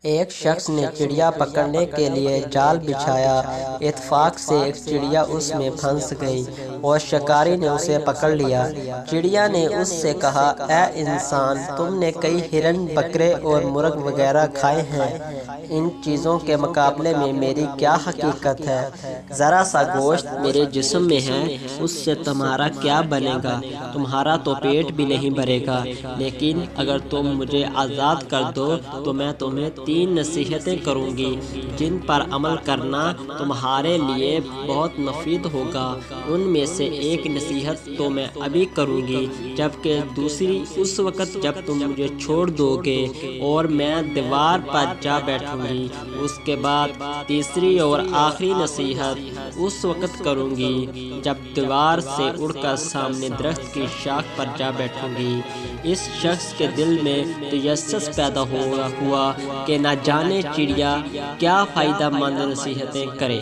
ایک شخص نے چڑیا پکڑنے کے لیے جال بچھایا۔ اتفاق سے ایک چڑیا اس میں پھنس گئی اور شکاری نے اسے پکڑ لیا۔ چڑیا نے اس سے کہا، اے انسان، تم نے کئی ہرن، بکرے اور مرغ وغیرہ کھائے ہیں۔ ان چیزوں کے مقابلے میں میری کیا حقیقت ہے؟ ذرا سا گوشت میرے جسم میں ہے، اس سے تمہارا کیا بنے گا؟ تمہارا تو پیٹ بھی نہیں بھرے گا۔ لیکن اگر تم مجھے آزاد کر دو تو میں تمہیں 3 نصیحتیں کروں گی جن پر عمل کرنا تمہارے لیے بہت مفید ہوگا۔ ان میں سے ایک نصیحت تو میں ابھی کروں گی، جبکہ دوسری اس وقت جب تم مجھے چھوڑ دو گے اور میں دیوار پر جا بیٹھوں گی۔ اس کے بعد تیسری اور آخری نصیحت اس وقت کروں گی جب دیوار سے اڑ کر سامنے درخت کی شاخ پر جا بیٹھوں گی۔ اس شخص کے دل میں تجسس پیدا ہوا کہ نہ جانے چڑیا کیا فائدہ مند نصیحتیں کرے۔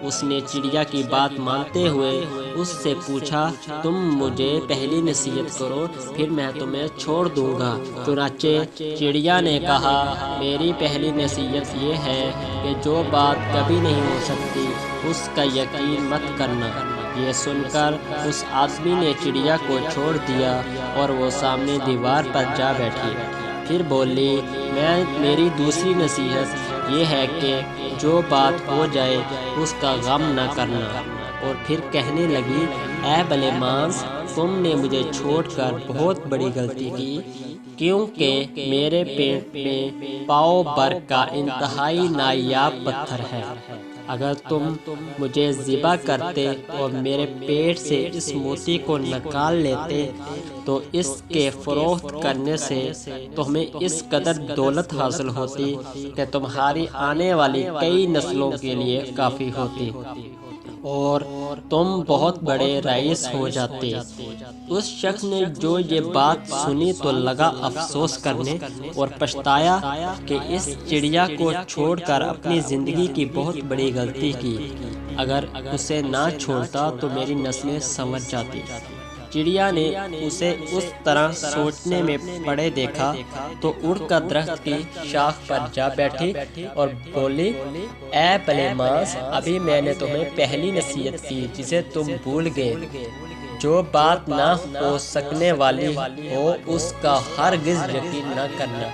اس نے چڑیا کی بات مانتے ہوئے اس سے پوچھا، تم مجھے پہلی نصیحت کرو، پھر میں تمہیں چھوڑ دوں گا۔ چنانچہ چڑیا نے کہا، میری پہلی نصیحت یہ ہے کہ جو بات کبھی نہیں ہو سکتی اس کا یقین مت کرنا۔ یہ سن کر اس آدمی نے چڑیا کو چھوڑ دیا اور وہ سامنے دیوار پر جا بیٹھی۔ پھر بولی، میری دوسری نصیحت یہ ہے کہ جو بات ہو جائے اس کا غم نہ کرنا۔ اور پھر کہنے لگی، اے بھلے مانس، تم نے مجھے چھوڑ کر بہت بڑی غلطی کی، کیونکہ میرے پیٹ میں پاؤ بھر کا انتہائی نایاب پتھر ہے۔ اگر تم مجھے ذبح کرتے اور میرے پیٹ سے اس موتی کو نکال لیتے تو اس کے فروخت کرنے سے تمہیں اس قدر دولت حاصل ہوتی کہ تمہاری آنے والی کئی نسلوں کے لیے کافی ہوتی اور تم بہت بڑے رئیس ہو جاتے۔ اس شخص نے جو یہ بات سنی تو لگا افسوس کرنے اور پچھتایا کہ اس چڑیا کو چھوڑ کر اپنی زندگی کی بہت بڑی غلطی کی۔ اگر اسے نہ چھوڑتا تو میری نسلیں سنور جاتی۔ چڑیا نے اسے اس طرح سوچنے میں پڑے دیکھا تو اڑ کر درخت کی شاخ پر جا بیٹھی اور بولی، اے بھلے مانس، ابھی میں نے تمہیں پہلی نصیحت کی جسے تم بھول گئے۔ جو بات نہ ہو سکنے والی ہو اس کا ہرگز یقین نہ کرنا۔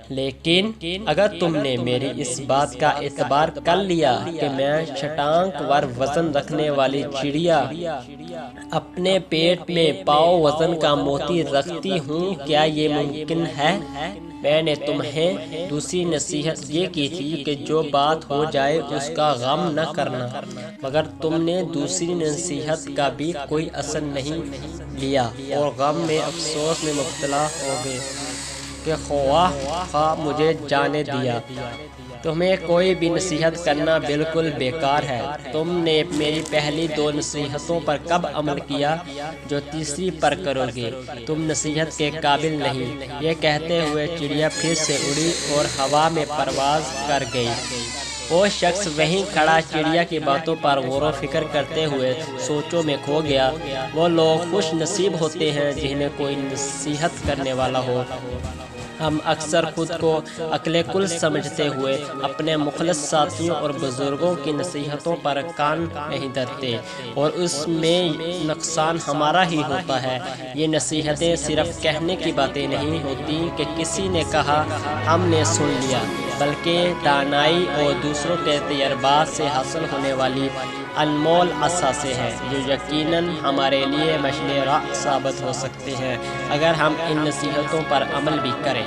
لیکن اگر تم نے میری اس بات کا اعتبار کر لیا کہ میں چھٹانک ور وزن رکھنے والی چڑیا اپنے پیٹ میں پاؤ وزن کا موتی رکھتی ہوں، کیا یہ ممکن ہے؟ میں نے تمہیں دوسری نصیحت یہ کی تھی کہ جو بات ہو جائے اس کا غم نہ کرنا، مگر تم نے دوسری نصیحت کا بھی کوئی اثر نہیں لیا اور غم میں افسوس میں مبتلا ہو گئے کہ خواہ مجھے جانے دیا۔ تمہیں کوئی بھی نصیحت کرنا بالکل بیکار ہے۔ تم نے میری پہلی 2 نصیحتوں پر کب عمل کیا جو تیسری پر کرو گے؟ تم نصیحت کے قابل نہیں۔ یہ کہتے ہوئے چڑیا پھر سے اڑی اور ہوا میں پرواز کر گئی۔ وہ شخص وہیں کھڑا چڑیا کی باتوں پر غور و فکر کرتے ہوئے سوچوں میں کھو گیا۔ وہ لوگ خوش نصیب ہوتے ہیں جنہیں کوئی نصیحت کرنے والا ہو۔ ہم اکثر خود کو عقل کل سمجھتے ہوئے اپنے مخلص ساتھیوں اور بزرگوں کی نصیحتوں پر کان نہیں دھرتے اور اس میں نقصان ہمارا ہی ہوتا ہے۔ یہ نصیحتیں صرف کہنے کی باتیں نہیں ہوتی کہ کسی نے کہا ہم نے سن لیا، بلکہ دانائی اور دوسروں کے تجربات سے حاصل ہونے والی انمول اثاثے ہیں جو یقیناً ہمارے لیے مشعل راہ ثابت ہو سکتے ہیں اگر ہم ان نصیحتوں پر عمل بھی کریں۔